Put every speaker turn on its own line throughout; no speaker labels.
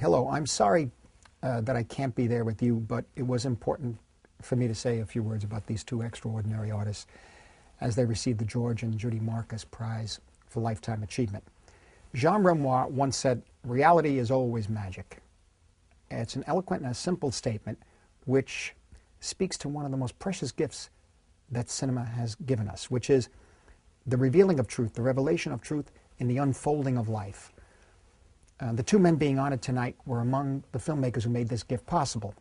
Hello, I'm sorry that I can't be there with you, but it was important for me to say a few words about these two extraordinary artists as they received the George and Judy Marcus Prize for Lifetime Achievement. Jean Renoir once said, "Reality is always magic." It's an eloquent and a simple statement which speaks to one of the most precious gifts that cinema has given us, which is the revealing of truth, the revelation of truth in the unfolding of life. The two men being honored tonight were among the filmmakers who made this gift possible.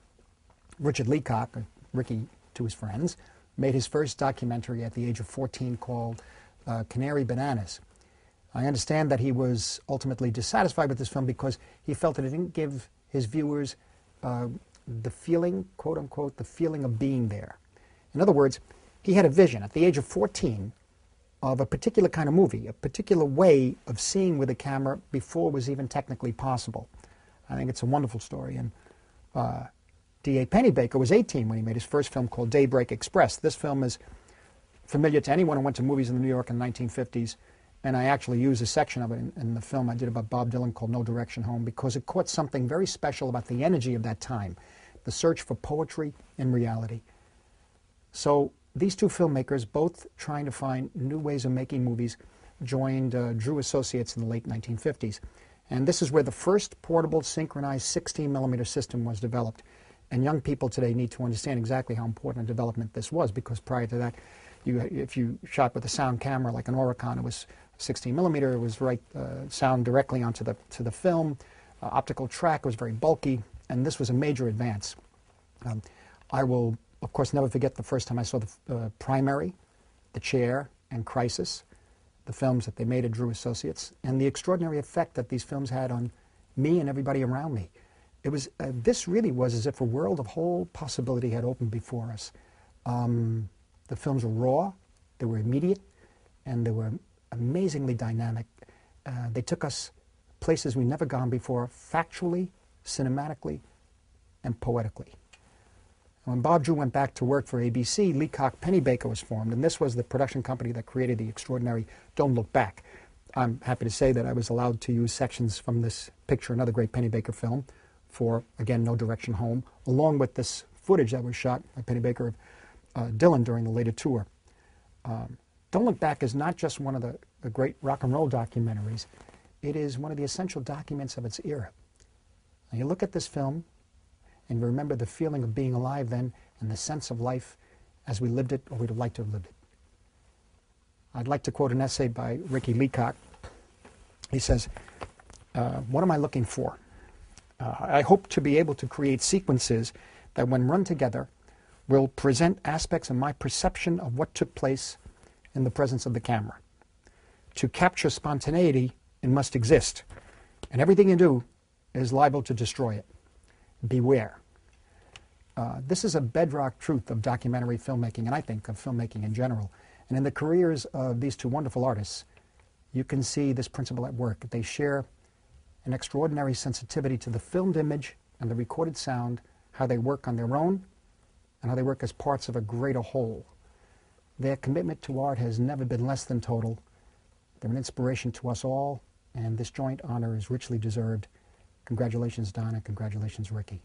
Richard Leacock, Ricky to his friends, made his first documentary at the age of 14 called Canary Bananas. I understand that he was ultimately dissatisfied with this film because he felt that it didn't give his viewers the feeling, quote unquote, the feeling of being there. In other words, he had a vision at the age of 14 of a particular kind of movie, a particular way of seeing with a camera before it was even technically possible. I think it's a wonderful story. And D.A. Pennebaker was 18 when he made his first film called Daybreak Express. This film is familiar to anyone who went to movies in New York in the 1950s, and I actually use a section of it in the film I did about Bob Dylan called No Direction Home, because it caught something very special about the energy of that time, the search for poetry and reality. So these two filmmakers, both trying to find new ways of making movies, joined Drew Associates in the late 1950s. And this is where the first portable synchronized 16mm system was developed. And young people today need to understand exactly how important a development this was, because prior to that, if you shot with a sound camera like an Oricon, it was 16mm, it was sound directly onto the film. Optical track was very bulky, and this was a major advance. I will, of course, never forget the first time I saw the Primary, The Chair, and Crisis, the films that they made at Drew Associates, and the extraordinary effect that these films had on me and everybody around me. It was, this really was as if a world of whole possibility had opened before us. The films were raw, they were immediate, and they were amazingly dynamic. They took us places we'd never gone before, factually, cinematically, and poetically. When Bob Drew went back to work for ABC, Leacock Pennebaker was formed, and this was the production company that created the extraordinary Don't Look Back. I'm happy to say that I was allowed to use sections from this picture, another great Pennebaker film, for, again, No Direction Home, along with this footage that was shot by Pennebaker of Dylan during the later tour. Don't Look Back is not just one of the great rock and roll documentaries. It is one of the essential documents of its era. Now, you look at this film, and remember the feeling of being alive then and the sense of life as we lived it, or we'd have liked to have lived it. I'd like to quote an essay by Ricky Leacock. He says, "What am I looking for? I hope to be able to create sequences that, when run together, will present aspects of my perception of what took place in the presence of the camera. To capture spontaneity, it must exist, and everything you do is liable to destroy it. Beware." This is a bedrock truth of documentary filmmaking, and I think of filmmaking in general. And in the careers of these two wonderful artists, you can see this principle at work. They share an extraordinary sensitivity to the filmed image and the recorded sound, how they work on their own, and how they work as parts of a greater whole. Their commitment to art has never been less than total. They're an inspiration to us all, and this joint honor is richly deserved. Congratulations, Donna. Congratulations, Ricky.